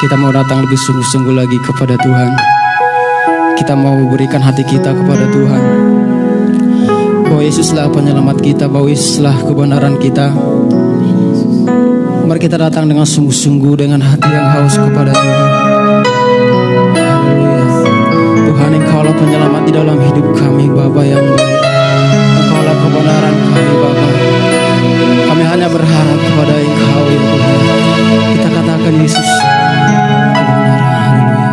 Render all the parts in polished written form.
Kita mau datang lebih sungguh-sungguh lagi kepada Tuhan. Kita mau berikan hati kita kepada Tuhan, bahwa Yesuslah penyelamat kita, bahwa Yesuslah kebenaran kita. Mari kita datang dengan sungguh-sungguh, dengan hati yang haus kepada Tuhan. Haleluya. Tuhan, Engkaulah penyelamat di dalam hidup kami, Bapa yang baik. Engkaulah kebenaran kami, Bapa. Kami hanya berharap kepada Engkau, ya Tuhan. Kita katakan Yesus kebenaran. Haleluya.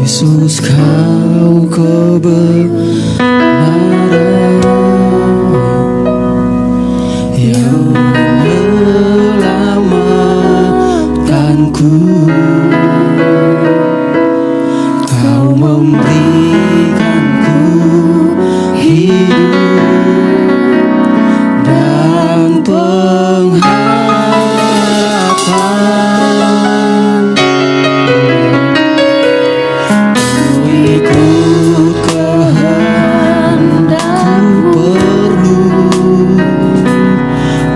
Yesus, Kau kebenaran yang menyelamatkanku. Kau memberikanku hidup dan pengharapan. Ku ikut kehendakmu,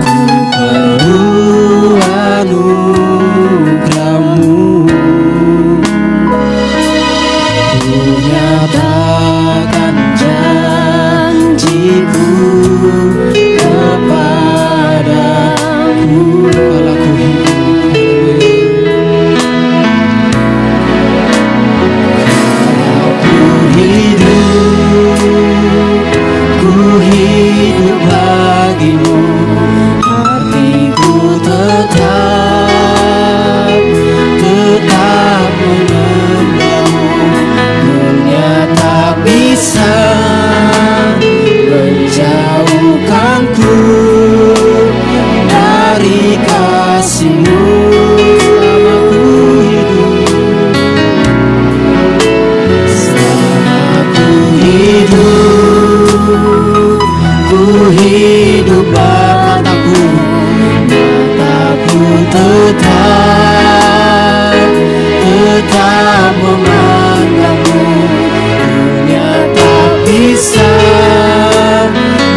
ku perlu anugerahmu. Ku nyatakan janjiku kepadamu. Kalau ku hidup bagimu, hatiku tetap menyembahmu. Dunia tak bisa menjauhkanku dari kasih-Mu. Selama ku hidup, ku hidup mataku tetap memandangmu. Dunia tak bisa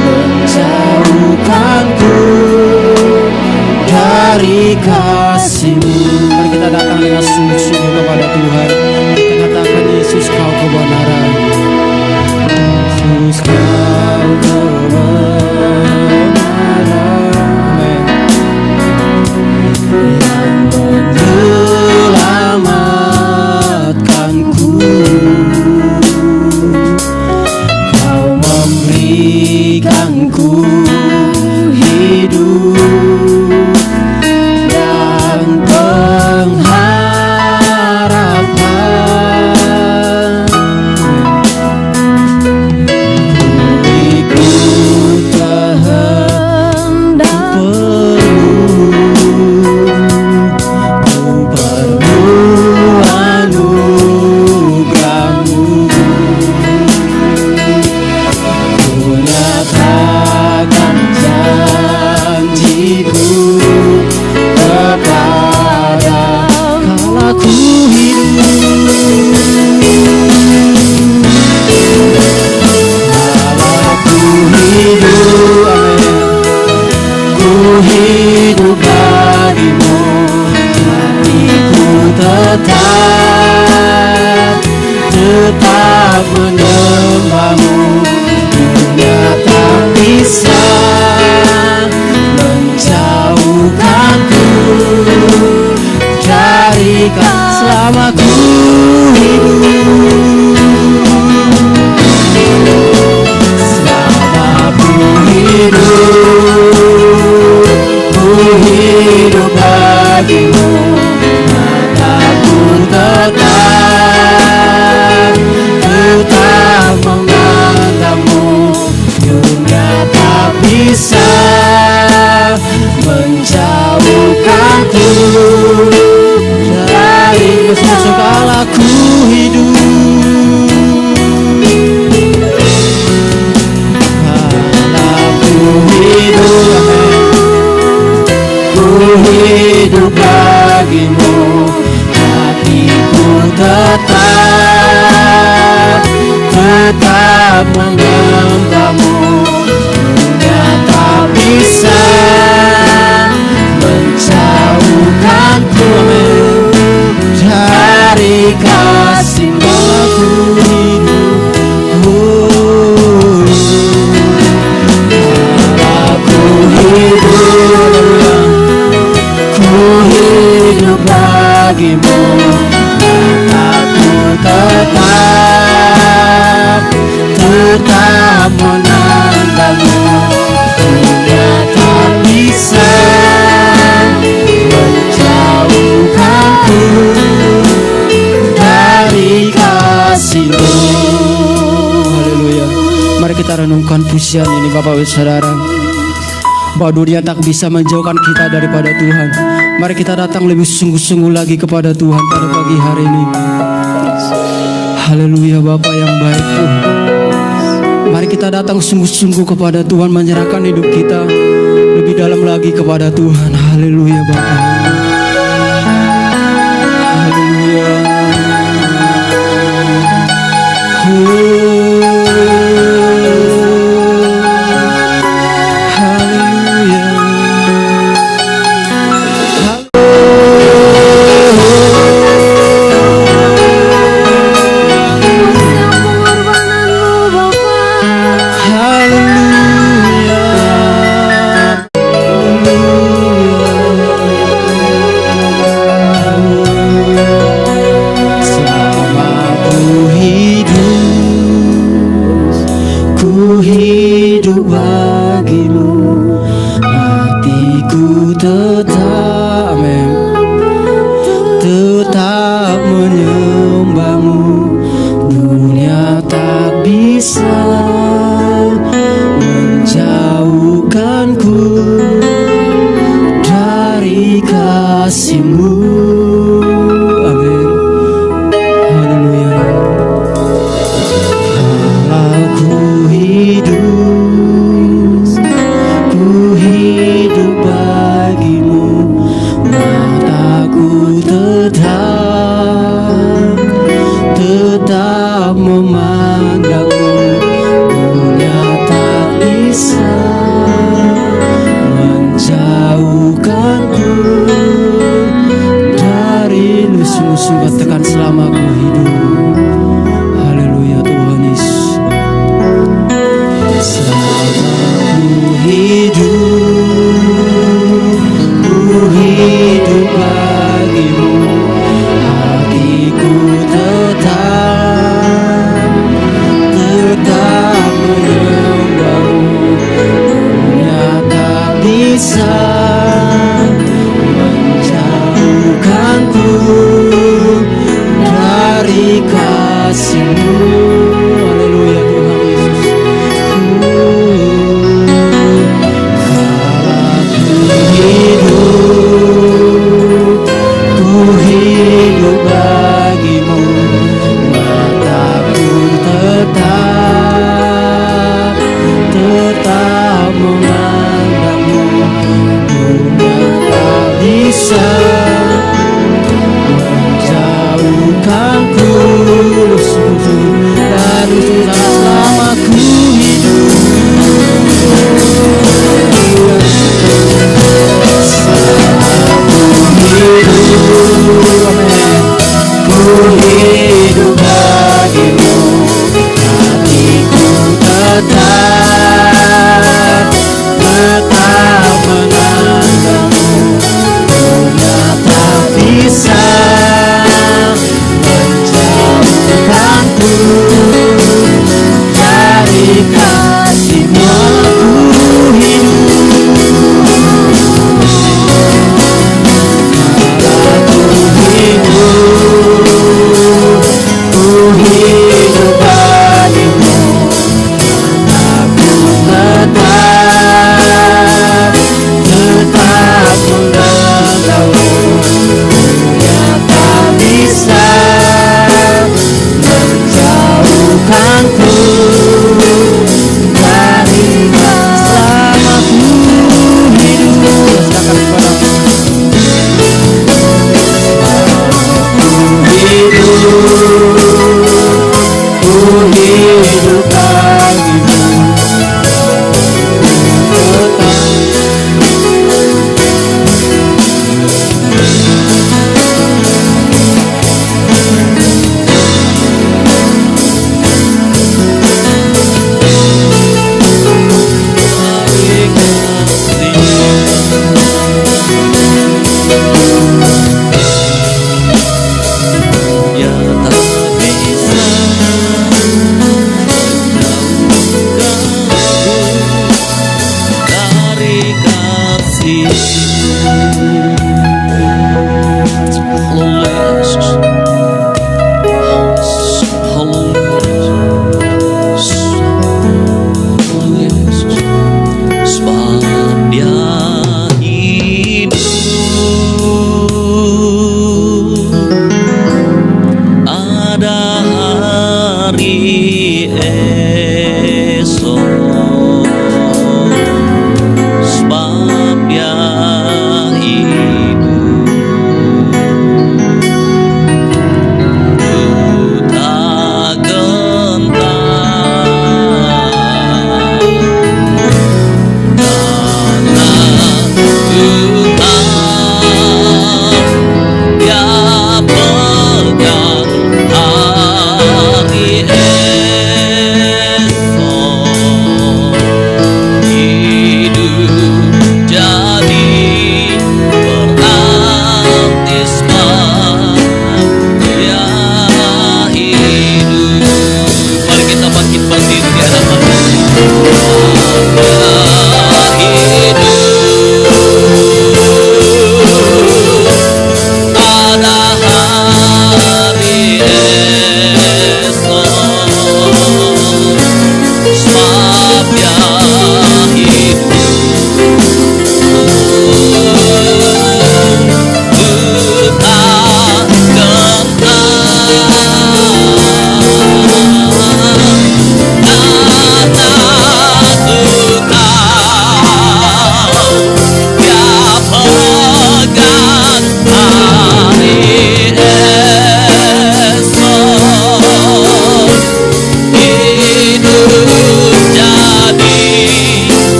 menjauhkanku dari kasih-Mu. Mari kita datang dengan sungguh-sungguh kepada Tuhan. Kita katakan Yesus, Kau kebenaran. Yesus, Kau kebenaran. Amin. Yang menyelamatkanku. Kau memberikanku hidup dan pengharapan. Ku ikut kehendakmu, ku perlu anugerahmu. Ku nyatakan janjiku kepada kala ku hidup. Kala ku hidup, amin. Ku hidup bagimu, hatiku tetap menyembahmu. Dunia tak bisa menjauhkanku dari selama ku hidup. Selama ku hidup bagimu, mataku tetap memandangmu. Dunia tak bisa menjauhkanku dari segala ku hidup. Kalau ku hidup bagimu, hatiku tetap menyembahmu. Mataku tetap menandangmu. Dunia tak bisa menjauhkanku dari kasih-Mu. Haleluya. Mari kita renungkan pujian ini Bapak Ibu Saudara, bahwa dunia tak bisa menjauhkan kita daripada Tuhan. Mari kita datang lebih sungguh-sungguh lagi kepada Tuhan pada pagi hari ini. Haleluya Bapa yang baik Tuhan. Mari kita datang sungguh-sungguh kepada Tuhan, menyerahkan hidup kita lebih dalam lagi kepada Tuhan. Haleluya Bapa. Haleluya.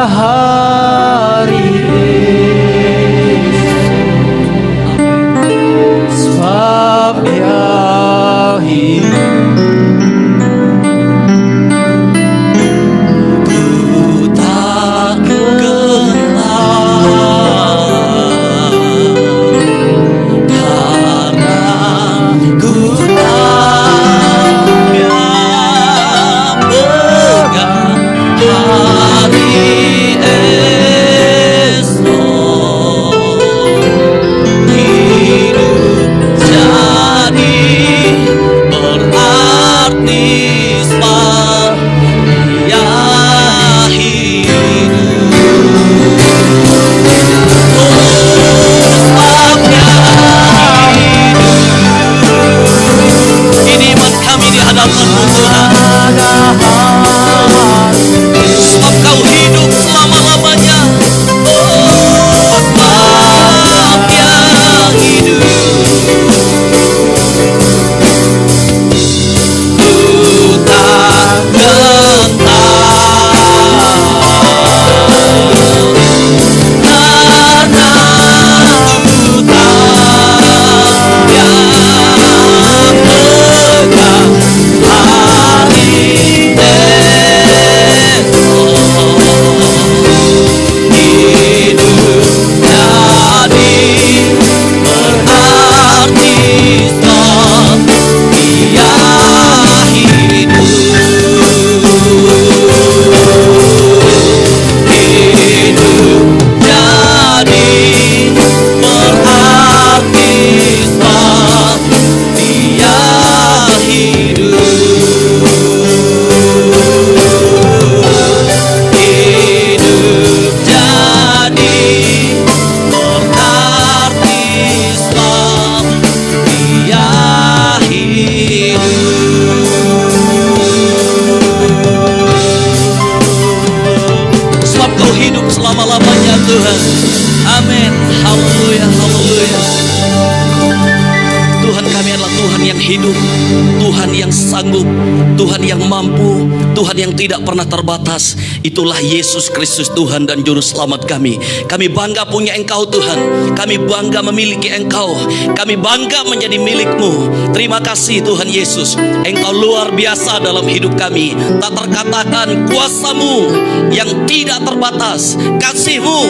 hari sebab yang hidup. Ku tak kenal karena ku tak yang pegang hari esok. Hidup jadi berarti sebab dia hidup. Sebab dia hidup. Ini iman kami di hadapan-Mu Tuhan. Sebab Kau hidup selama-lamanya. Oh, sebab dia hidup. Ku tak kenal karena ku tak yang pegang hari esok. Hidup jadi berarti sebab dia hidup. Hidup jadi berarti sebab dia hidup. Hidup jadi berarti sebab dia hidup. Sebab Kau hidup selama-lamanya Tuhan. Amin. Haleluya, haleluya. Tuhan, kami adalah Tuhan yang hidup, Tuhan yang sanggup, Tuhan yang mampu, Tuhan yang tidak pernah terbatas. Itulah Yesus Kristus, Tuhan dan Juru Selamat kami. Kami bangga punya Engkau Tuhan. Kami bangga memiliki Engkau. Kami bangga menjadi milik-Mu. Terima kasih Tuhan Yesus. Engkau luar biasa dalam hidup kami. Tak terkatakan kuasa-Mu yang tidak terbatas, kasih-Mu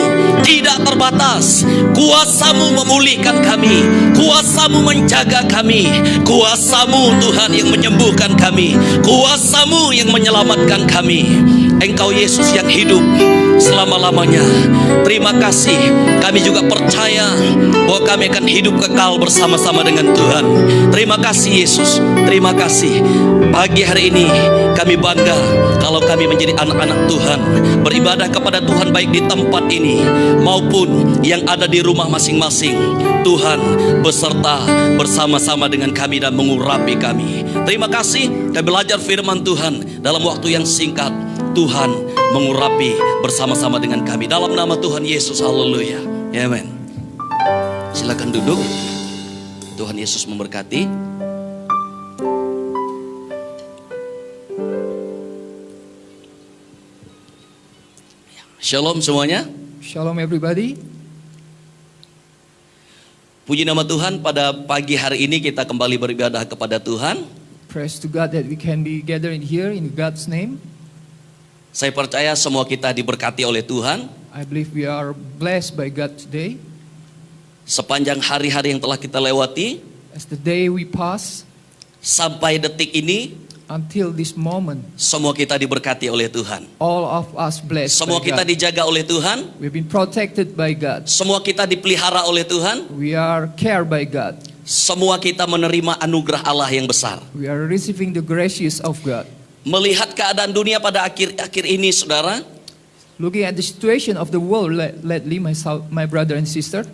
tidak terbatas. Kuasa-Mu memulihkan kami, kuasa-Mu menjaga kami, kuasa-Mu Tuhan yang menyembuhkan kami, kuasa-Mu yang menyelamatkan kami. Engkau Yesus yang hidup selama-lamanya. Terima kasih. Kami juga percaya bahwa kami akan hidup kekal bersama-sama dengan Tuhan. Terima kasih Yesus. Terima kasih. Pagi hari ini kami bangga kalau kami menjadi anak-anak Tuhan, beribadah kepada Tuhan baik di tempat ini maupun yang ada di rumah masing-masing. Tuhan beserta bersama-sama dengan kami dan mengurapi kami. Terima kasih. Kami belajar firman Tuhan dalam waktu yang singkat. Tuhan mengurapi bersama-sama dengan kami. Dalam nama Tuhan Yesus, haleluya. Amen. Silakan duduk. Tuhan Yesus memberkati. Shalom semuanya. Shalom everybody. Puji nama Tuhan, pada pagi hari ini kita kembali beribadah kepada Tuhan. Praise to God that we can be gathering here in God's name. Saya percaya semua kita diberkati oleh Tuhan. I believe we are blessed by God today. Sepanjang hari-hari yang telah kita lewati, As the day we pass sampai detik ini, until this moment, semua kita diberkati oleh Tuhan. all of us blessed Semua by kita God. dijaga oleh Tuhan. We've been protected by God. Semua kita dipelihara oleh Tuhan. We are cared by God. Semua kita menerima anugerah Allah yang besar. We are receiving the graces of God. Melihat keadaan dunia pada akhir-akhir ini, saudara, Looking at the situation of the world lately, my brother and sister,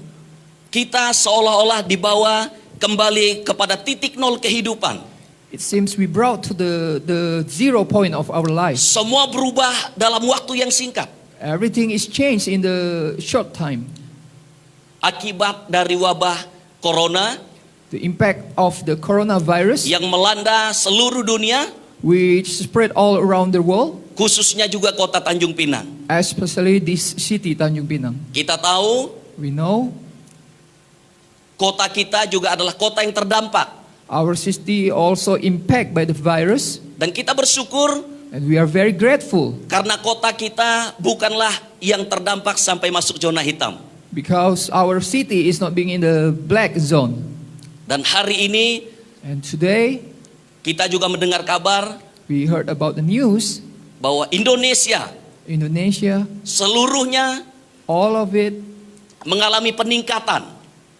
kita seolah-olah dibawa kembali kepada titik nol kehidupan. it seems we brought to the 0 point of our life. Semua berubah dalam waktu yang singkat. Everything is changed in the short time. Akibat dari wabah corona The impact of the coronavirus, yang melanda seluruh dunia, which spread all around the world, khususnya juga kota Tanjung Pinang. especially this city, Tanjung Pinang. Kita tahu We know kota kita juga adalah kota yang terdampak. our city also impacted by the virus, Dan kita bersyukur and we are very grateful karena kota kita bukanlah yang terdampak sampai masuk zona hitam. because our city is not being in the black zone. Dan hari ini And today kita juga mendengar kabar we heard about the news, bahwa Indonesia Indonesia, seluruhnya all of it mengalami peningkatan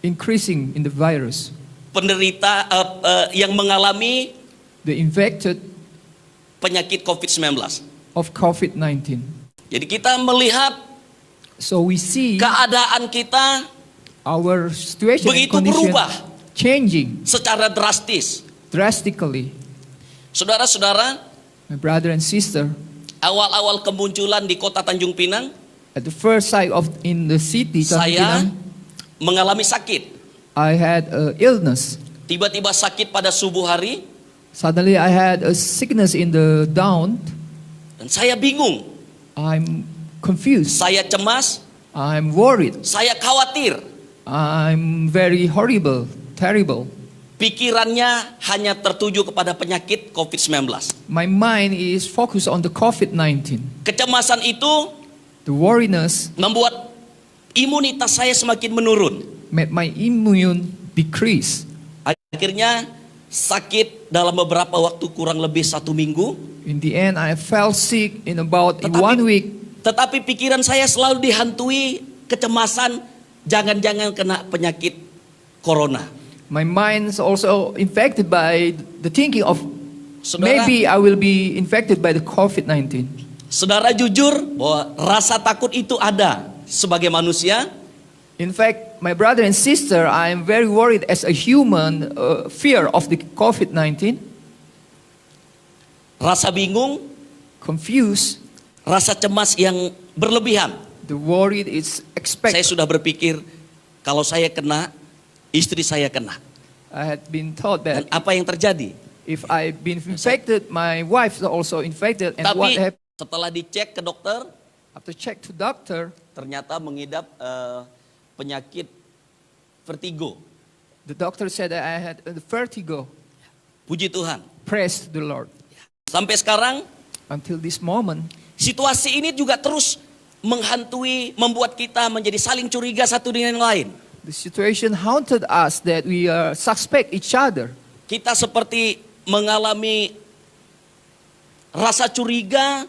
increasing in the virus. penderita yang mengalami The infected penyakit COVID-19. of COVID-19. Jadi kita melihat So we see keadaan kita our situation and begitu condition berubah changing secara drastis. drastically. Saudara-saudara, My brother and sister, awal-awal kemunculan di kota Tanjung Pinang, at the first sight of in the city, Tanjung saya Pinang, mengalami sakit. I had illness. Tiba-tiba sakit pada subuh hari, Suddenly I had a sickness in the dawn. dan saya bingung, I'm confused. saya cemas, I'm worried. saya khawatir. I'm very horrible, terrible. Pikirannya hanya tertuju kepada penyakit COVID-19. My mind is focused on the COVID-19. Kecemasan itu The worriness membuat imunitas saya semakin menurun. made my immune decrease. Akhirnya sakit dalam beberapa waktu, kurang lebih 1 minggu. In the end, I fell sick in about Tetapi- 1 week. Tetapi pikiran saya selalu dihantui kecemasan, jangan-jangan kena penyakit corona. My mind is also infected by the thinking of Saudara, maybe I will be infected by the COVID-19. saudara jujur bahwa rasa takut itu ada sebagai manusia. In fact, my brother and sister, I am very worried as a human, fear of the COVID-19, Rasa bingung, confused. rasa cemas yang berlebihan. The worried is Saya expected. sudah berpikir, kalau saya kena, istri saya kena. I had been taught Dan that apa yang terjadi? if I've been infected, my wife is also infected. And what Tapi happened? setelah dicek ke dokter, After check to doctor, ternyata mengidap penyakit vertigo. the doctor said that I had vertigo. Puji Tuhan. Praise the Lord. Sampai sekarang, Until this moment, situasi ini juga terus menghantui, membuat kita menjadi saling curiga satu dengan yang lain. the situation haunted us that we suspect each other. Kita seperti mengalami rasa curiga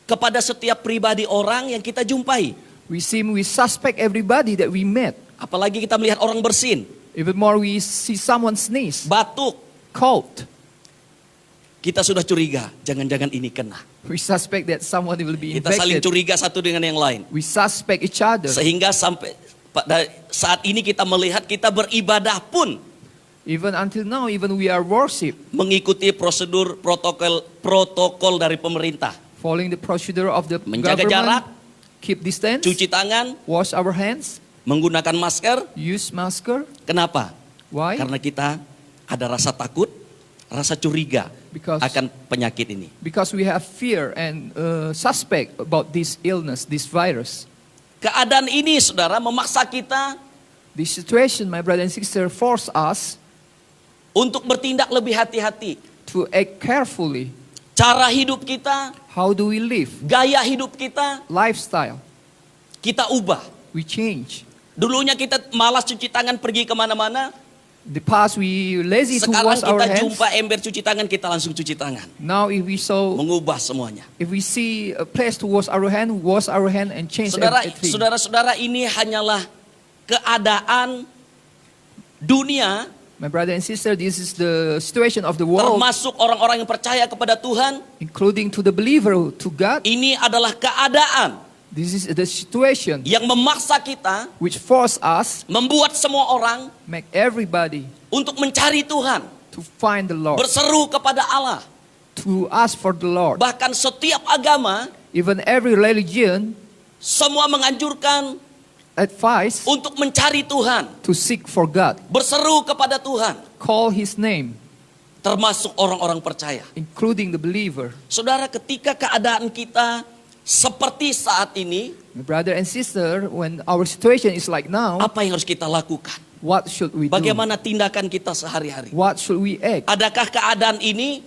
kepada setiap pribadi orang yang kita jumpai. We suspect everybody that we met. Apalagi kita melihat orang bersin, Even more, we see someone sneeze, batuk. cough. Kita sudah curiga, jangan-jangan ini kena. We suspect that someone will be Kita saling infected. curiga satu dengan yang lain. We suspect each other. Sehingga sampai pada saat ini kita melihat kita beribadah pun Even until now, even we are worship, mengikuti prosedur protokol dari pemerintah. following the procedure of the Menjaga government. jarak, Keep distance, cuci tangan, wash our hands, menggunakan masker. use masker. Kenapa? Why? Karena kita ada rasa takut, rasa curiga Because- akan penyakit ini. Because we have fear and suspect about this illness, this virus. Keadaan ini, saudara, memaksa kita This situation, my brother and sister, force us untuk bertindak lebih hati-hati. to act carefully. Cara hidup kita, How do we live? gaya hidup kita, Lifestyle. kita ubah. We change. Dulunya kita malas cuci tangan pergi kemana-mana. The past we lazy to Sekarang wash our kita hands. jumpa ember cuci tangan, kita langsung cuci tangan. Now Mengubah semuanya. if we see a place to wash our hand and change Saudara, everything. saudara-saudara, ini hanyalah keadaan dunia, My brother and sister, this is the situation of the world, termasuk orang-orang yang percaya kepada Tuhan. including to the believer, to God. Ini adalah keadaan This is the situation yang memaksa kita, which force us, membuat semua orang make everybody untuk mencari Tuhan, to find the Lord, berseru kepada Allah. to ask for the Lord. Bahkan setiap agama, Even every religion semua menganjurkan advise untuk mencari Tuhan, to seek for God, berseru kepada Tuhan. call His name. termasuk orang-orang percaya. including the believer. Saudara, ketika keadaan kita seperti saat ini, My brother and sister, when our situation is like now, apa yang harus kita lakukan? what should we do? Bagaimana tindakan kita sehari-hari? What should we act? Adakah keadaan ini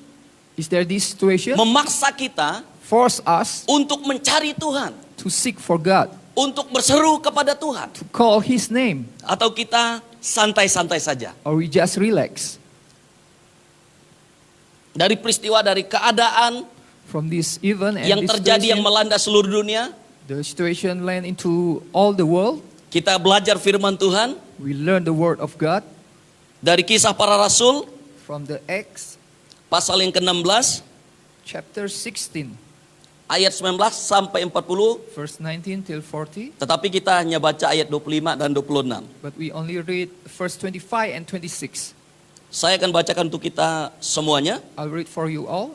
Is there this situation memaksa kita force us untuk mencari Tuhan, to seek for God, untuk berseru kepada Tuhan, to call His name, atau kita santai-santai saja? or we just relax? Dari peristiwa, dari keadaan From this event and yang this terjadi, yang situation, melanda seluruh dunia, the situation land into all the world. kita belajar firman Tuhan We learn the word of God dari Kisah Para Rasul from the Acts pasal yang ke-16 chapter 16, ayat 19 sampai 40, verse 19 till 40. tetapi kita hanya baca ayat 25 dan 26. But we only read verse 25 and 26. Saya akan bacakan untuk kita semuanya. I'll read for you all.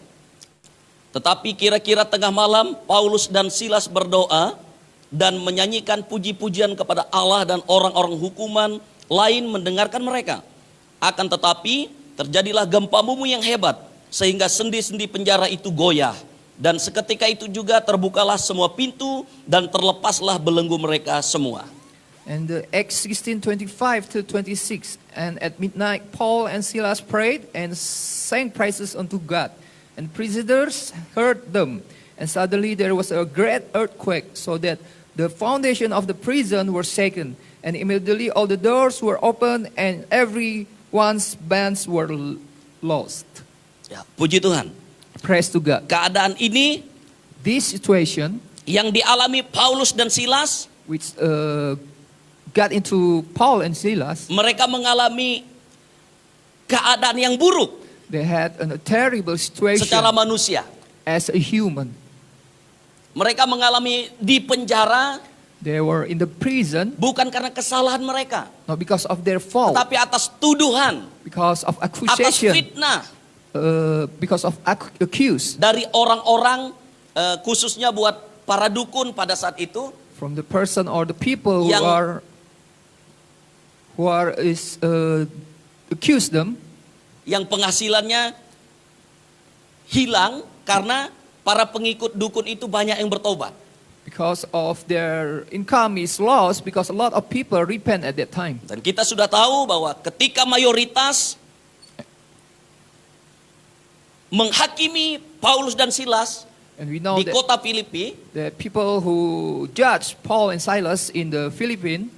Tetapi kira-kira tengah malam Paulus dan Silas berdoa dan menyanyikan puji-pujian kepada Allah, dan orang-orang hukuman lain mendengarkan mereka. Akan tetapi terjadilah gempa bumi yang hebat sehingga sendi-sendi penjara itu goyah, dan seketika itu juga terbukalah semua pintu dan terlepaslah belenggu mereka semua. And Acts 16:25 to 26. And at midnight Paul and Silas prayed and sang praises unto God. And prisoners heard them. And suddenly there was a great earthquake, so that the foundation of the prison were shaken. And immediately all the doors were opened, and everyone's bands were lost. Ya, puji Tuhan. Praise to God. Keadaan ini This situation, yang dialami Paulus dan Silas, which got into Paul and Silas, mereka mengalami keadaan yang buruk they had a terrible situation secara manusia. as a human. Mereka mengalami di penjara They were in the prison bukan karena kesalahan mereka, not because of their fault, tetapi atas tuduhan, because of atas accusation, fitnah because of accused dari orang-orang, khususnya buat para dukun pada saat itu, from the person or the people who Yang- accuse them, yang penghasilannya hilang karena para pengikut dukun itu banyak yang bertobat. because of their income is lost, because a lot of people repent at that time. Dan kita sudah tahu bahwa ketika mayoritas menghakimi Paulus dan Silas And we know di that kota Filipi, the people who judged Paul and Silas in the Philippines,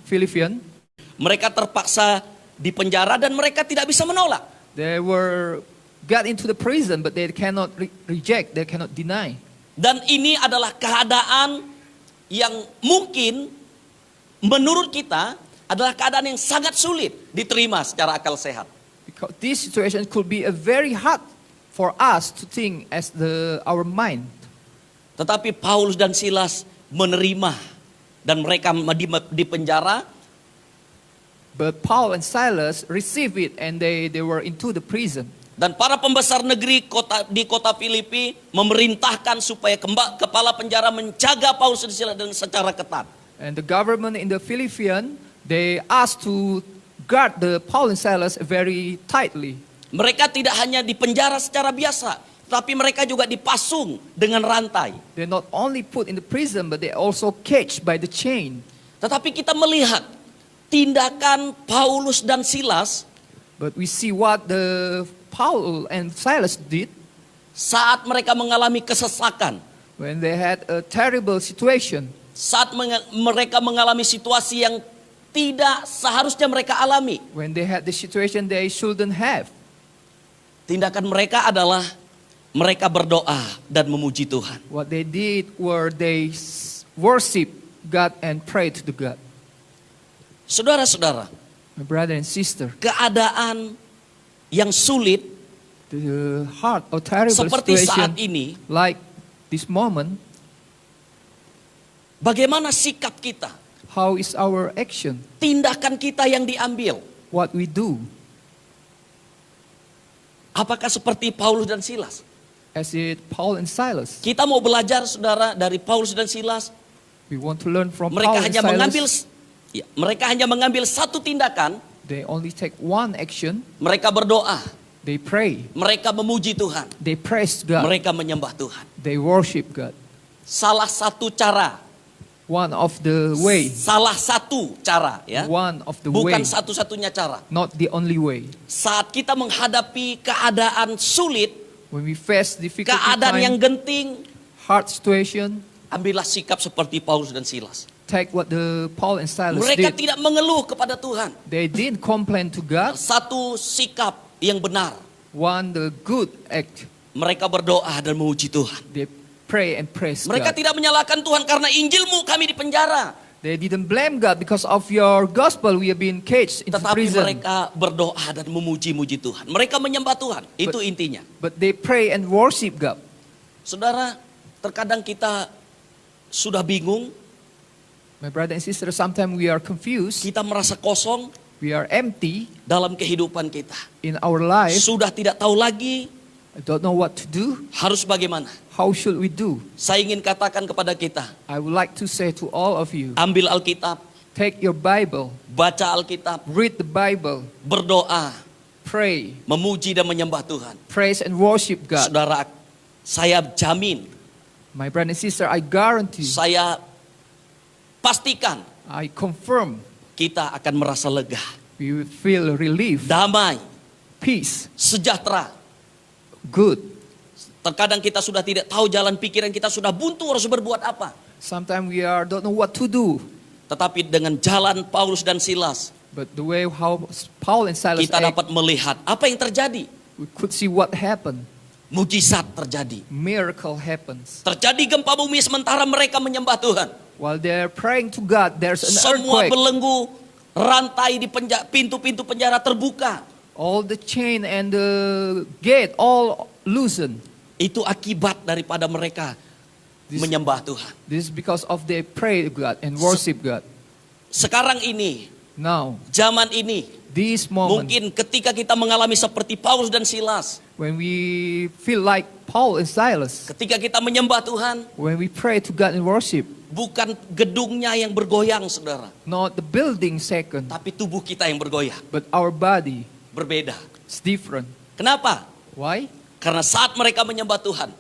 mereka terpaksa dipenjara dan mereka tidak bisa menolak. they were got into the prison, but they cannot reject, they cannot deny. Dan ini adalah keadaan yang mungkin menurut kita adalah keadaan yang sangat sulit diterima secara akal sehat. Because this situation could be a very hard for us to think as our mind. Tetapi Paulus dan Silas menerima, dan mereka di penjara. But Paul and Silas received it, and they were into the prison. Dan para pembesar negeri di kota Filipi memerintahkan supaya kepala penjara menjaga Paulus dan Silas dengan secara ketat. And the government in the Philippines, they asked to guard the Paul and Silas very tightly. Mereka tidak hanya dipenjara secara biasa, tapi mereka juga dipasung dengan rantai. They're not only put in the prison, but they also caged by the chain. Tetapi kita melihat tindakan Paulus dan Silas But we see what the Paul and Silas did saat mereka mengalami kesesakan, when they had a terrible situation, saat mereka mengalami situasi yang tidak seharusnya mereka alami. when they had the situation they shouldn't have. Tindakan mereka adalah mereka berdoa dan memuji Tuhan. What they did were they worship God and pray to the God. Saudara-saudara, My brother and sister, keadaan yang sulit the hard or terrible seperti saat situation ini, like this moment, bagaimana sikap kita, how is our action? tindakan kita yang diambil? What we do? Apakah seperti Paulus dan Silas? As it Paul and Silas. Kita mau belajar, saudara, dari Paulus dan Silas. We want to learn from Mereka Paul and hanya mengambil, Silas. mereka hanya mengambil satu tindakan. They only take one action. Mereka berdoa. They pray. Mereka memuji Tuhan. They praise God. Mereka menyembah Tuhan. They worship God. Salah satu cara, One of the way. salah satu cara ya. One of the Bukan way. satu-satunya cara. Not the only way. Saat kita menghadapi keadaan sulit, When we face difficult keadaan yang time, genting, hard situation, ambillah sikap seperti Paulus dan Silas. take what the Paul and Silas Mereka did. tidak mengeluh kepada Tuhan. They didn't complain to God. Satu sikap yang benar. One, the good act. Mereka berdoa dan memuji Tuhan. They pray and praise Mereka God. tidak menyalahkan Tuhan karena Injilmu kami di penjara. They didn't blame God because of your gospel we have been caged into Tetapi prison. mereka berdoa dan memuji-muji Tuhan. Mereka menyembah Tuhan. Itu intinya. But they pray and worship God. Saudara, terkadang kita sudah bingung. My brother and sister, sometimes we are confused. Kita merasa kosong We are empty dalam kehidupan kita. in our life. Sudah tidak tahu lagi I don't know what to do. harus bagaimana. How should we do? Saya ingin katakan kepada kita, I would like to say to all of you, ambil Alkitab, take your Bible, baca Alkitab, read the Bible, berdoa, pray, memuji dan menyembah Tuhan. praise and worship God. Saudara, saya jamin, My brother and sister, I guarantee, saya pastikan I confirm, kita akan merasa lega, we will feel relief, damai, peace, sejahtera. good. Terkadang kita sudah tidak tahu jalan pikiran kita, sudah buntu harus berbuat apa. Sometimes we don't know what to do. Tetapi dengan jalan Paulus dan Silas, But the way how Paul and Silas kita act, dapat melihat apa yang terjadi. we could see what happened. Mujizat terjadi. Miracle happens. Terjadi gempa bumi sementara mereka menyembah Tuhan. While they're praying to God, there's an Semua earthquake. belenggu, rantai di pintu-pintu penjara terbuka. All the chain and the gate all loosen. Itu akibat daripada mereka menyembah Tuhan. This is because of they pray to God and worship God. Sekarang ini, Now, zaman ini, this moment, mungkin ketika kita mengalami seperti Paulus dan Silas, when we feel like Paul and Silas, ketika kita menyembah Tuhan, when we pray to God and worship, bukan gedungnya yang bergoyang, saudara, not the building second, tapi tubuh kita yang bergoyang. but our body Berbeda. is different. Kenapa? Why? Karena saat mereka menyembah Tuhan,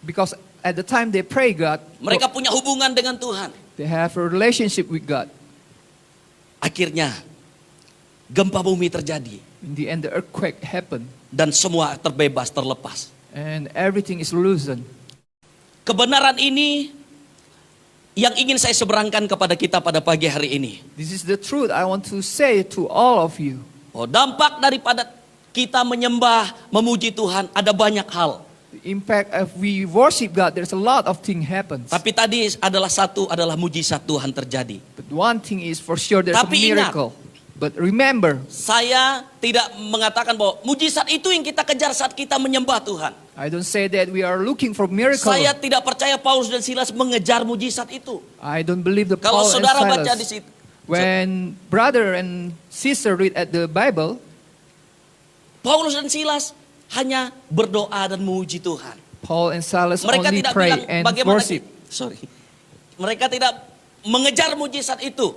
Because at the time they pray God, mereka punya hubungan dengan Tuhan. they have a relationship with God. Akhirnya gempa bumi terjadi In the end, the earthquake happened, dan semua terbebas, terlepas. and everything is loosened. Kebenaran ini yang ingin saya seberangkan kepada kita pada pagi hari ini. This is the truth I want to say to all of you. Oh, dampak daripada kita menyembah, memuji Tuhan ada banyak hal. The impact if we worship God, there's a lot of things happens. Tapi tadi adalah mujizat Tuhan terjadi. But one thing is for sure there's Tapi a miracle. But remember, Saya tidak mengatakan bahwa mujizat itu yang kita kejar saat kita menyembah Tuhan. I don't say that we are looking for miracle. Saya tidak percaya Paulus dan Silas mengejar mujizat itu. I don't believe the Kalau Paul and saudara baca di Silas. situ, When brother and sister read at the Bible, Paulus dan Silas hanya berdoa dan memuji Tuhan. Paul and Silas Mereka only tidak pray bilang and bagaimana worship. Mereka tidak mengejar mujizat itu.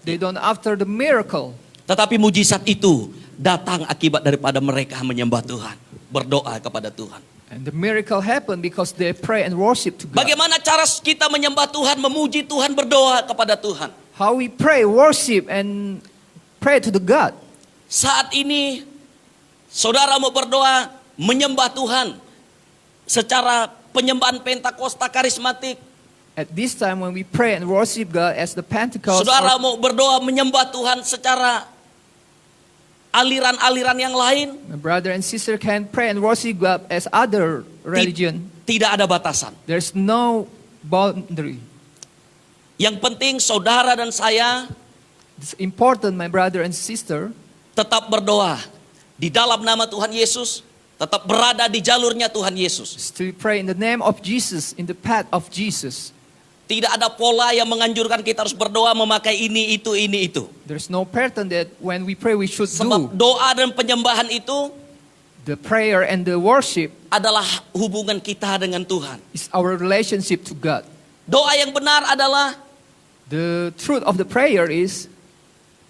They don't after the miracle. Tetapi mujizat itu datang akibat daripada mereka menyembah Tuhan, berdoa kepada Tuhan. And the miracle happened because they pray and worship to God. Bagaimana cara kita menyembah Tuhan, memuji Tuhan, berdoa kepada Tuhan? How we pray, worship, and pray to the God. Saat ini saudara mau berdoa, menyembah Tuhan secara penyembahan Pentakosta karismatik. At this time when we pray and worship God as the Pentecost, Saudara mau berdoa menyembah Tuhan secara aliran-aliran yang lain, my brother and sister can pray and worship God as other religion. tidak ada batasan. There's no boundary. Yang penting saudara dan saya It's important, my brother and sister, tetap berdoa di dalam nama Tuhan Yesus, tetap berada di jalurnya Tuhan Yesus. to pray in the name of Jesus, in the path of Jesus. Tidak ada pola yang menganjurkan kita harus berdoa memakai ini, itu. There's no pattern that when we pray we should Sebab do. doa dan penyembahan itu The prayer and the worship adalah hubungan kita dengan Tuhan. is our relationship to God. Doa yang benar adalah The truth of the prayer is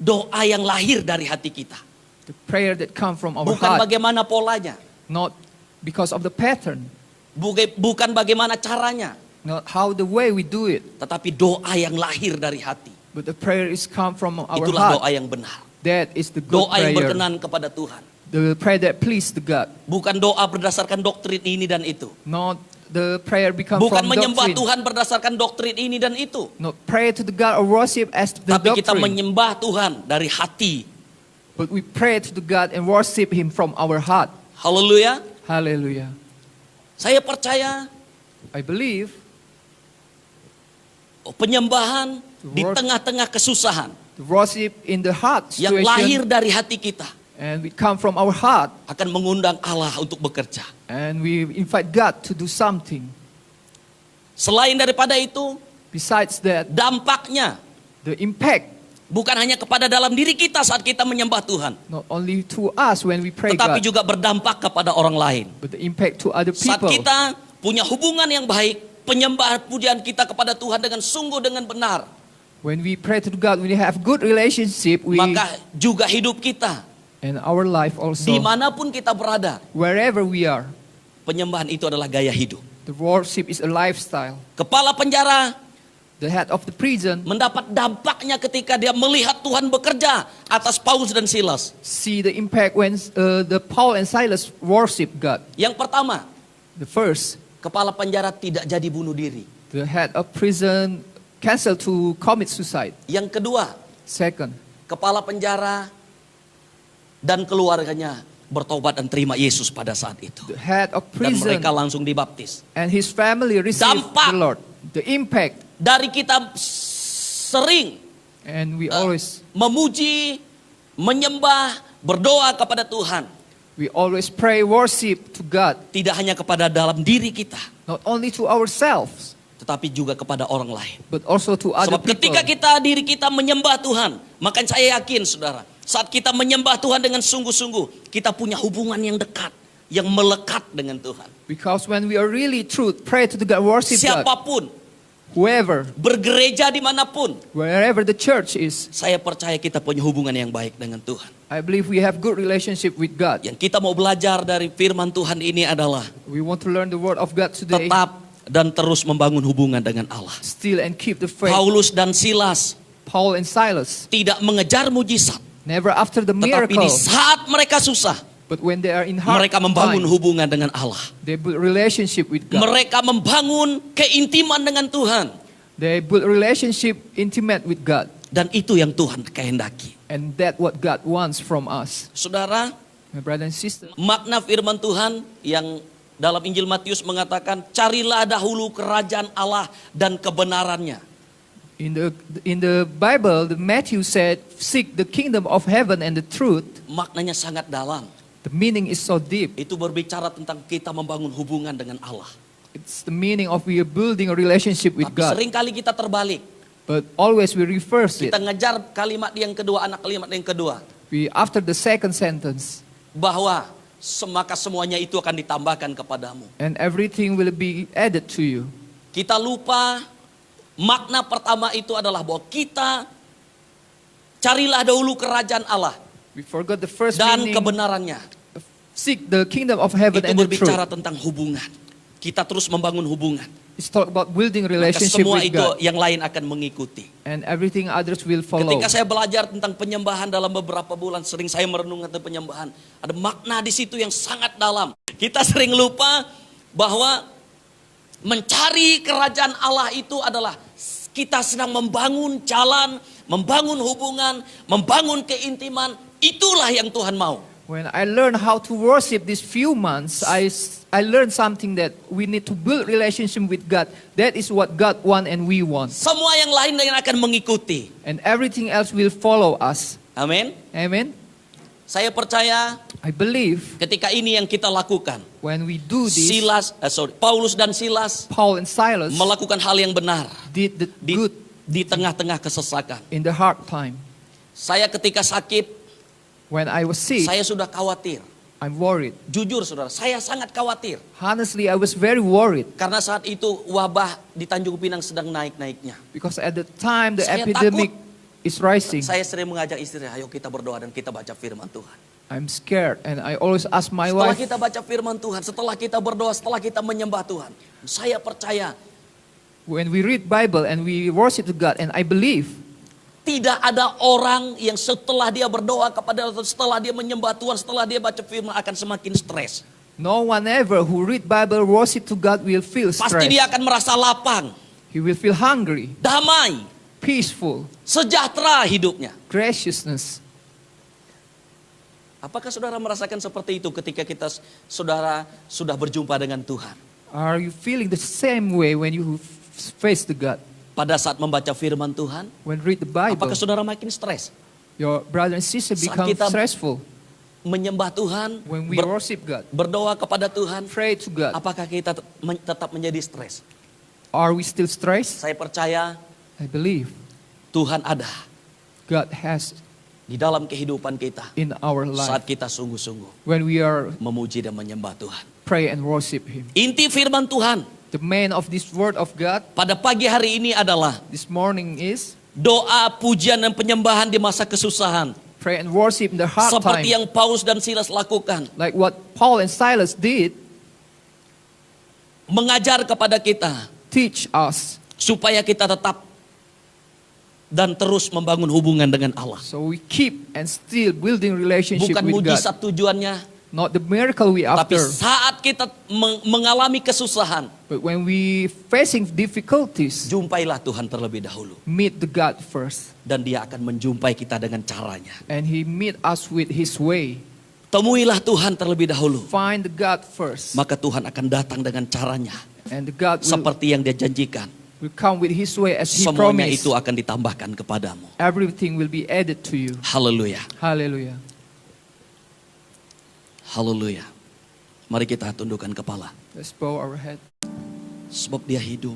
doa yang lahir dari hati kita. The prayer that come from our Bukan heart, bagaimana polanya, not because of the pattern, bukan bagaimana caranya, not how the way we do it, tetapi doa yang lahir dari hati. but the prayer is come from our Itulah doa heart. yang benar. That is the good Doa yang prayer. berkenan kepada Tuhan. The prayer that please the God. Bukan doa berdasarkan doktrin ini dan itu. Not the prayer become Bukan from menyembah doctrine. Tuhan berdasarkan doktrin ini dan itu. Not pray to the God or worship as the Tapi kita doctrine. menyembah Tuhan dari hati. But we pray to the God and worship Him from our heart. Haleluya. Hallelujah. Saya percaya I believe penyembahan di Word- tengah-tengah kesusahan the worship in the heart yang lahir situation, dari hati kita and we come from our heart, akan mengundang Allah untuk bekerja. and we invite God to do something. Selain daripada itu, Besides that, dampaknya the impact bukan hanya kepada dalam diri kita saat kita menyembah Tuhan, not only to us when we pray tetapi God, juga berdampak kepada orang lain. but the impact to other Saat people. kita punya hubungan yang baik, penyembahan pujian kita kepada Tuhan dengan sungguh dengan benar, When we pray to God, we have good relationship. maka juga hidup kita And our life also, dimanapun kita berada, wherever we are, penyembahan itu adalah gaya hidup. the worship is a lifestyle. Kepala penjara The head of the prison mendapat dampaknya ketika dia melihat Tuhan bekerja atas Paulus dan Silas. see the impact when the Paul and Silas worship God. Yang pertama, The first, kepala penjara tidak jadi bunuh diri. the head of prison cancel to commit suicide. Yang kedua, Second, kepala penjara dan keluarganya bertobat dan terima Yesus pada saat itu. the head of Dan prison mereka langsung dibaptis. and his family receive Dampak. the Lord. The impact, Dari kita sering and we always memuji, menyembah, berdoa kepada Tuhan. pray, worship to God, Tidak hanya kepada dalam diri kita, not only to ourselves, tetapi juga kepada orang lain. but also to other Sebab people. ketika diri kita menyembah Tuhan, maka saya yakin saudara, saat kita menyembah Tuhan dengan sungguh-sungguh, kita punya hubungan yang dekat, yang melekat dengan Tuhan. Because when we are really true, pray to the God, worship God, Siapapun, whoever, bergereja dimanapun, wherever the church is, saya percaya kita punya hubungan yang baik dengan Tuhan. I believe we have good relationship with God. Yang kita mau belajar dari firman Tuhan ini adalah We want to learn the word of God today, tetap dan terus membangun hubungan dengan Allah. still and keep the faith. Paulus dan Silas Paul and Silas, tidak mengejar mujizat, never after the tetapi miracle, di saat mereka susah, but when they are in hard mereka membangun time, hubungan dengan Allah. they build relationship with God. Mereka membangun keintiman dengan Tuhan. They build relationship intimate with God. Dan itu yang Tuhan kehendaki. And that what God wants from us. Saudara, My brother and sister, makna firman Tuhan yang dalam Injil Matius mengatakan, carilah dahulu kerajaan Allah dan kebenarannya. in the Bible, the Matthew said, seek the kingdom of heaven and the truth. Maknanya sangat dalam. The meaning is so deep. Itu berbicara tentang kita membangun hubungan dengan Allah. It's the meaning of we are building a relationship with Tapi God. seringkali kita terbalik. But always we reverse it. Kita ngejar kalimat yang kedua, kalimat yang kedua. We, after the second sentence, Bahwa maka semuanya itu akan ditambahkan kepadamu. and everything will be added to you. Kita lupa makna pertama itu adalah bahwa kita carilah dahulu kerajaan Allah We forgot the first dan meaning. kebenarannya. Seek the kingdom of heaven Itu and the berbicara truth. tentang hubungan. Kita terus membangun hubungan. It's talk about building Maka relationship semua with itu God. yang lain akan mengikuti. And everything others will follow. Ketika saya belajar tentang penyembahan dalam beberapa bulan, sering saya merenungkan tentang penyembahan. Ada makna di situ yang sangat dalam. Kita sering lupa bahwa mencari kerajaan Allah itu adalah kita sedang membangun jalan, membangun hubungan, membangun keintiman. Itulah yang Tuhan mau. When I learned how to worship these few months, I learned something that we need to build relationship with God. That is what God want and we want. Semua yang lain yang akan mengikuti. And everything else will follow us. Amin. Amen. Saya percaya I believe ketika ini yang kita lakukan. when we do this, Paulus dan Silas Paul and Silas melakukan hal yang benar did the di, good di tengah-tengah kesesakan. in the hard time. Saya ketika sakit, When I was sick, saya sudah khawatir. I'm worried. Jujur saudara, saya sangat khawatir. Honestly, I was very worried Karena saat itu wabah di Tanjung Pinang sedang naik-naiknya. because at the time the Saya epidemic is rising. Saya sering mengajak istri, ayo kita berdoa dan kita baca firman Tuhan. I'm scared, and I always ask my Setelah wife, kita baca firman Tuhan, setelah kita berdoa, setelah kita menyembah Tuhan, saya percaya when we read Bible and we worship to God, and I believe tidak ada orang yang setelah dia berdoa kepada Tuhan, setelah dia menyembah Tuhan, setelah dia baca firman akan semakin stres. no one ever who read Bible, worship to God will feel Pasti dia stressed. akan merasa lapang, He will feel hungry, damai, peaceful, sejahtera hidupnya. graciousness. Apakah saudara merasakan seperti itu ketika saudara sudah berjumpa dengan Tuhan? Are you feeling the same way when you face the God? Pada saat membaca firman Tuhan, When read the Bible, apakah saudara makin stres? your brother and sister Saat become kita stressful. Menyembah Tuhan, When we worship God, berdoa kepada Tuhan, pray to God, apakah kita tetap menjadi stres? are we still stressed? Saya percaya I believe Tuhan ada God has di dalam kehidupan kita in our saat life kita sungguh-sungguh when we are memuji dan menyembah Tuhan. pray and worship Him. Inti firman Tuhan The main of this word of God pada pagi hari ini adalah this morning is doa, pujian, dan penyembahan di masa kesusahan. pray and worship in the hard Seperti time, yang Paulus dan Silas lakukan. like what Paul and Silas did. Mengajar kepada kita Teach us supaya kita tetap dan terus membangun hubungan dengan Allah. so we keep and still building relationship Bukan with God. mujizat tujuannya, Not the miracle we tapi after, saat kita mengalami kesusahan, but when we facing difficulties, jumpailah Tuhan terlebih dahulu. meet the God first, Dan dia akan menjumpai kita dengan caranya. and He meet us with His way. Temuilah Tuhan terlebih dahulu. Find the God first, Maka Tuhan akan datang dengan caranya. and the God Seperti yang dia janjikan. will come with His way as He Semuanya promised. itu akan ditambahkan kepadamu. Everything will be added to you. Haleluya. Hallelujah. Haleluya. Mari kita tundukkan kepala. Let's bow our head. Sebab dia hidup.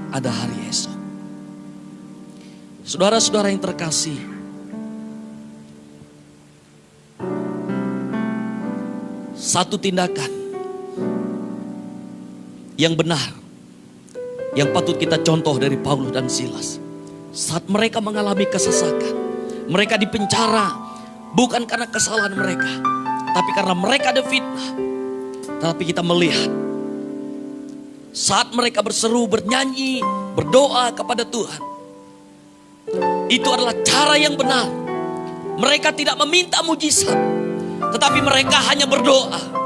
Ada hari esok. Saudara-saudara yang terkasih, satu tindakan yang benar, yang patut kita contoh dari Paulus dan Silas. Saat mereka mengalami kesesakan, mereka dipenjara, bukan karena kesalahan mereka, tapi karena mereka ada fitnah. Tapi kita melihat, saat mereka berseru, bernyanyi, berdoa kepada Tuhan, itu adalah cara yang benar. Mereka tidak meminta mujizat, tetapi mereka hanya berdoa.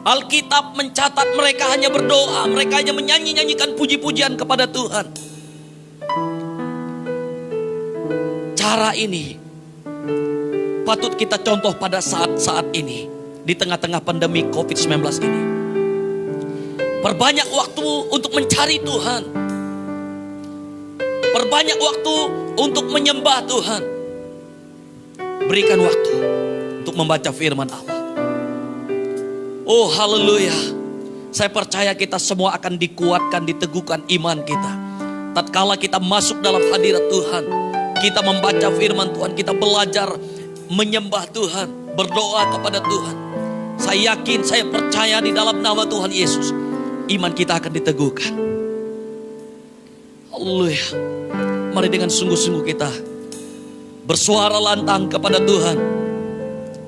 Alkitab mencatat mereka hanya berdoa, mereka hanya menyanyi-nyanyikan puji-pujian kepada Tuhan. Cara ini patut kita contoh pada saat-saat ini, di tengah-tengah pandemi COVID-19 ini. Perbanyak waktu untuk mencari Tuhan. Perbanyak waktu untuk menyembah Tuhan. Berikan waktu untuk membaca firman Allah. Oh haleluya. Saya percaya kita semua akan dikuatkan, diteguhkan iman kita. Tatkala kita masuk dalam hadirat Tuhan, kita membaca firman Tuhan, kita belajar menyembah Tuhan, berdoa kepada Tuhan. Saya yakin, saya percaya di dalam nama Tuhan Yesus, iman kita akan diteguhkan. Haleluya. Mari dengan sungguh-sungguh kita bersuara lantang kepada Tuhan.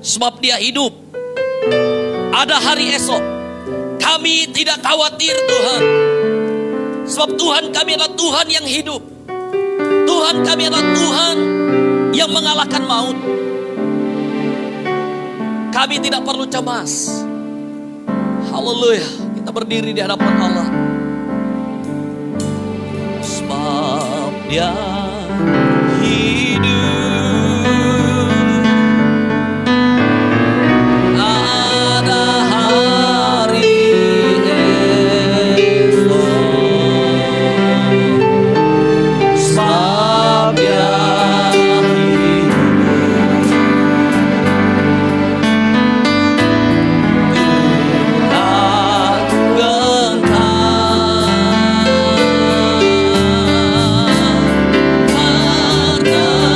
Sebab dia hidup. Ada hari esok. Kami tidak khawatir Tuhan. Sebab Tuhan kami adalah Tuhan yang hidup. Tuhan kami adalah Tuhan yang mengalahkan maut. Kami tidak perlu cemas. Haleluya. Kita berdiri di hadapan Allah. Sebab dia hidup. Ada hari esok. Sebab dia hidup. Tuhan gentar karena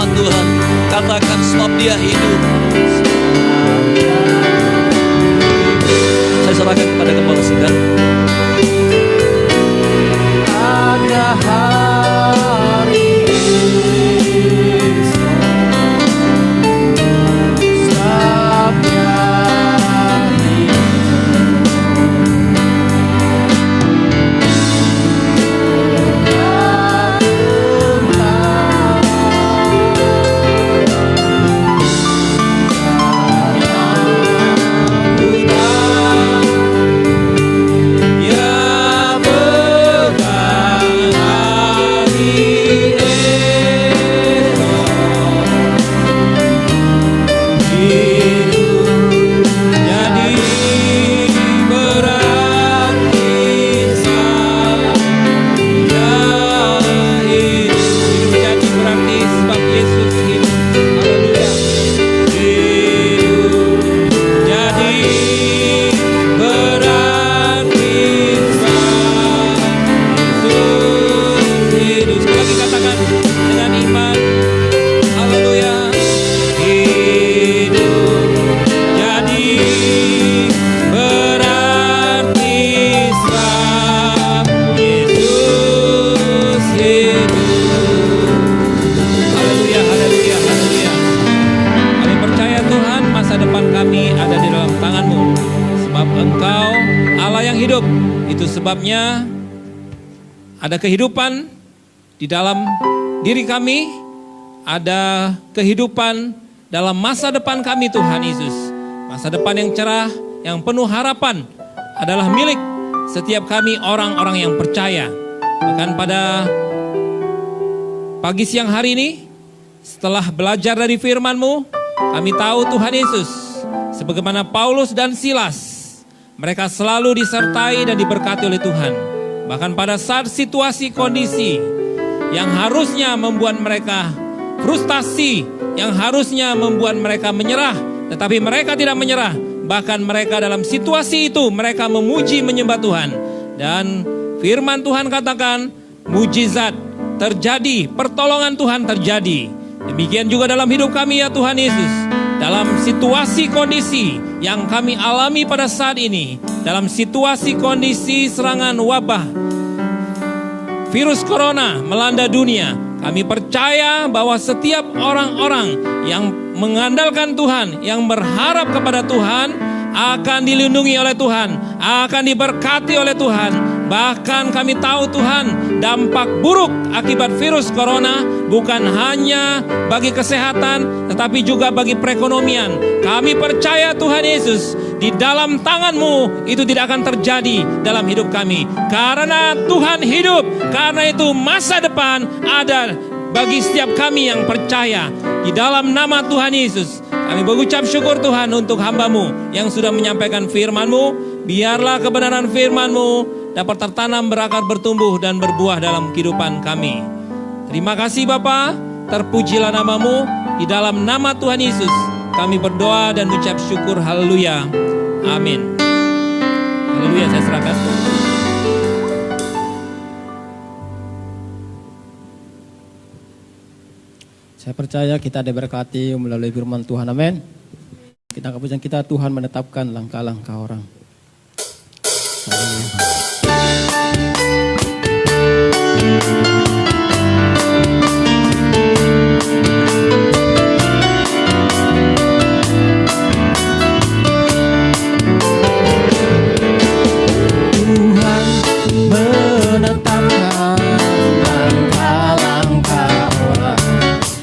firman Tuhan. Katakan sebab dia hidup. Saya serahkan kepada kepala sidang. Ada hari esok, sabda sebabnya ada kehidupan di dalam diri kami, ada kehidupan dalam masa depan kami Tuhan Yesus. Masa depan yang cerah, yang penuh harapan adalah milik setiap kami orang-orang yang percaya. Bahkan pada pagi siang hari ini, setelah belajar dari firman-Mu, kami tahu Tuhan Yesus, sebagaimana Paulus dan Silas, mereka selalu disertai dan diberkati oleh Tuhan. Bahkan pada saat situasi kondisi yang harusnya membuat mereka frustasi, yang harusnya membuat mereka menyerah, tetapi mereka tidak menyerah. Bahkan mereka dalam situasi itu mereka memuji menyembah Tuhan. Dan firman Tuhan katakan mujizat terjadi, pertolongan Tuhan terjadi. Demikian juga dalam hidup kami ya Tuhan Yesus. Dalam situasi kondisi yang kami alami pada saat ini, dalam situasi kondisi serangan wabah virus corona melanda dunia, kami percaya bahwa setiap orang-orang yang mengandalkan Tuhan, yang berharap kepada Tuhan, akan dilindungi oleh Tuhan, akan diberkati oleh Tuhan. Bahkan kami tahu Tuhan, dampak buruk akibat virus corona bukan hanya bagi kesehatan, tetapi juga bagi perekonomian. Kami percaya Tuhan Yesus, di dalam tangan-Mu itu tidak akan terjadi dalam hidup kami. Karena Tuhan hidup, karena itu masa depan ada bagi setiap kami yang percaya. Di dalam nama Tuhan Yesus, kami mengucap syukur Tuhan untuk hamba-Mu yang sudah menyampaikan firman-Mu. Biarlah kebenaran firman-Mu dapat tertanam, berakar, bertumbuh, dan berbuah dalam kehidupan kami. Terima kasih Bapa, terpujilah nama-Mu. Di dalam nama Tuhan Yesus kami berdoa dan mengucap syukur. Haleluya. Amin. Haleluya, saya serahkan. Saya percaya kita diberkati melalui firman Tuhan. Amin. Kita keputusan kita, Tuhan menetapkan langkah-langkah orang. Tuhan menetapkan langkah-langkah orang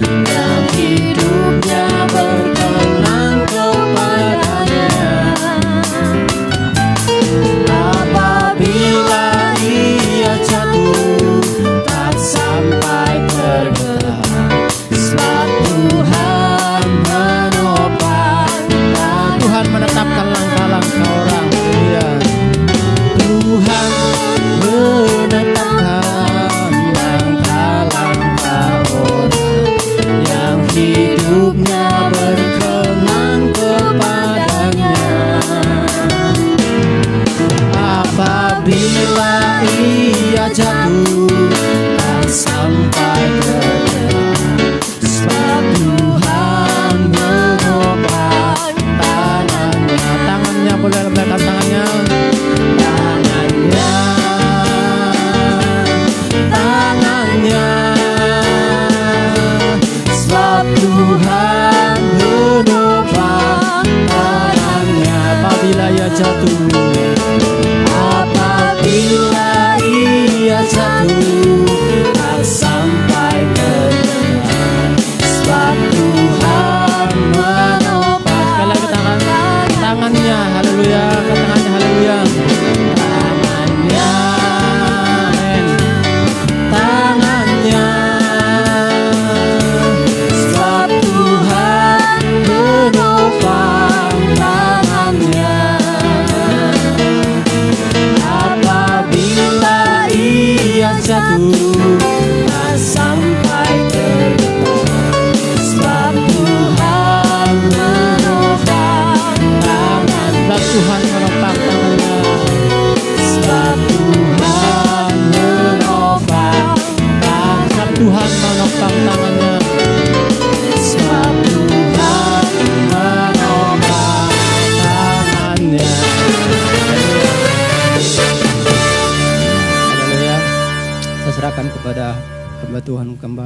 yang hidupnya berkenan kepadanya. Apabila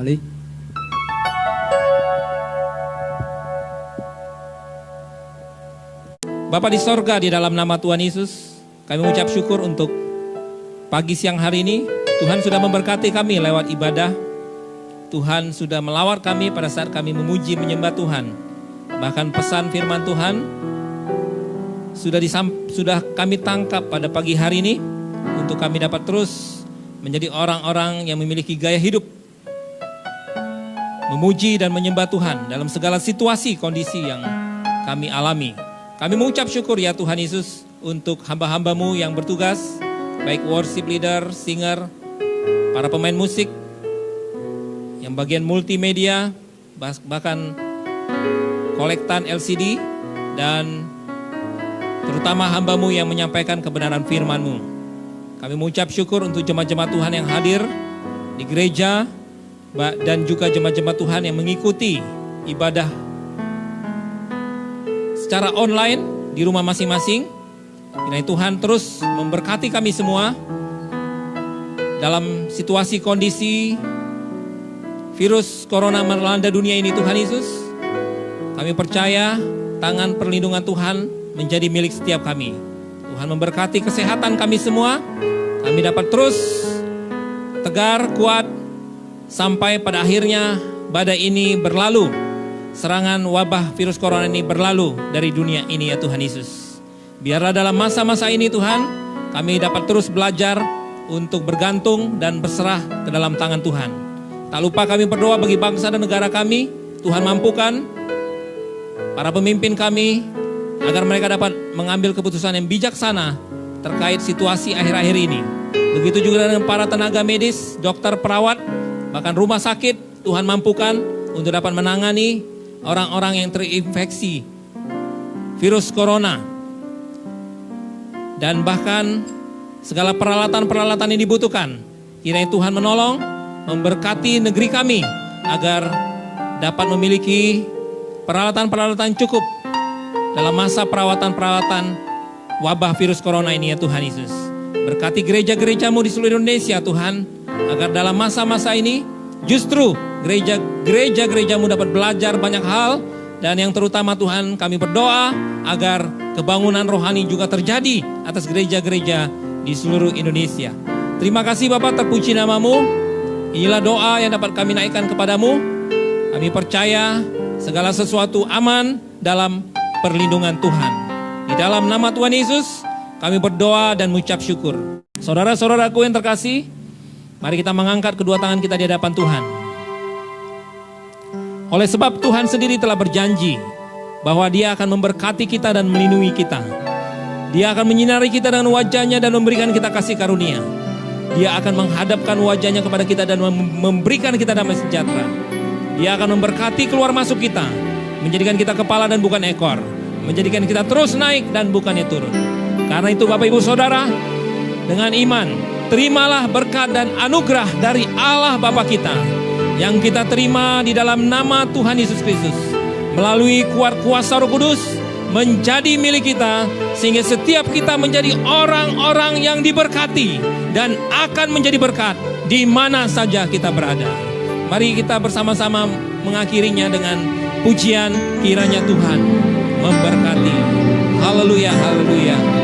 kembali. Bapa di sorga, di dalam nama Tuhan Yesus, kami mengucap syukur untuk pagi siang hari ini. Tuhan sudah memberkati kami lewat ibadah. Tuhan sudah melawat kami pada saat kami memuji menyembah Tuhan. Bahkan pesan firman Tuhan sudah kami tangkap pada pagi hari ini untuk kami dapat terus menjadi orang-orang yang memiliki gaya hidup memuji dan menyembah Tuhan dalam segala situasi kondisi yang kami alami. Kami mengucap syukur ya Tuhan Yesus untuk hamba-hamba-Mu yang bertugas, baik worship leader, singer, para pemain musik, yang bagian multimedia, bahkan kolektan LCD, dan terutama hamba-Mu yang menyampaikan kebenaran firman-Mu. Kami mengucap syukur untuk jemaat-jemaat Tuhan yang hadir di gereja, dan juga jemaat-jemaat Tuhan yang mengikuti ibadah secara online di rumah masing-masing. Kiranya Tuhan terus memberkati kami semua dalam situasi kondisi virus corona melanda dunia ini Tuhan Yesus. Kami percaya tangan perlindungan Tuhan menjadi milik setiap kami. Tuhan memberkati kesehatan kami semua. Kami dapat terus tegar, kuat, sampai pada akhirnya badai ini berlalu. Serangan wabah virus corona ini berlalu dari dunia ini ya Tuhan Yesus. Biarlah dalam masa-masa ini Tuhan, kami dapat terus belajar untuk bergantung dan berserah ke dalam tangan Tuhan. Tak lupa kami berdoa bagi bangsa dan negara kami. Tuhan mampukan para pemimpin kami agar mereka dapat mengambil keputusan yang bijaksana terkait situasi akhir-akhir ini. Begitu juga dengan para tenaga medis, dokter, perawat, bahkan rumah sakit. Tuhan mampukan untuk dapat menangani orang-orang yang terinfeksi virus corona. Dan bahkan segala peralatan-peralatan yang dibutuhkan. Kiranya Tuhan menolong, memberkati negeri kami agar dapat memiliki peralatan-peralatan cukup dalam masa perawatan-perawatan wabah virus corona ini ya Tuhan Yesus. Berkati gereja-gereja-Mu di seluruh Indonesia Tuhan, agar dalam masa-masa ini justru gereja-gereja-Mu dapat belajar banyak hal. Dan yang terutama Tuhan, kami berdoa agar kebangunan rohani juga terjadi atas gereja-gereja di seluruh Indonesia. Terima kasih Bapak, terpuji nama-Mu. Inilah doa yang dapat kami naikkan kepadamu. Kami percaya segala sesuatu aman dalam perlindungan Tuhan. Di dalam nama Tuhan Yesus kami berdoa dan mengucap syukur. Saudara-saudaraku yang terkasih, mari kita mengangkat kedua tangan kita di hadapan Tuhan. Oleh sebab Tuhan sendiri telah berjanji bahwa Dia akan memberkati kita dan melindungi kita. Dia akan menyinari kita dengan wajah-Nya dan memberikan kita kasih karunia. Dia akan menghadapkan wajah-Nya kepada kita dan memberikan kita damai sejahtera. Dia akan memberkati keluar masuk kita, menjadikan kita kepala dan bukan ekor, menjadikan kita terus naik dan bukannya turun. Karena itu Bapak Ibu Saudara, dengan iman terimalah berkat dan anugerah dari Allah Bapa kita yang kita terima di dalam nama Tuhan Yesus Kristus melalui kuasa Roh Kudus menjadi milik kita, sehingga setiap kita menjadi orang-orang yang diberkati dan akan menjadi berkat di mana saja kita berada. Mari kita bersama-sama mengakhirinya dengan pujian, kiranya Tuhan memberkati. Haleluya, haleluya.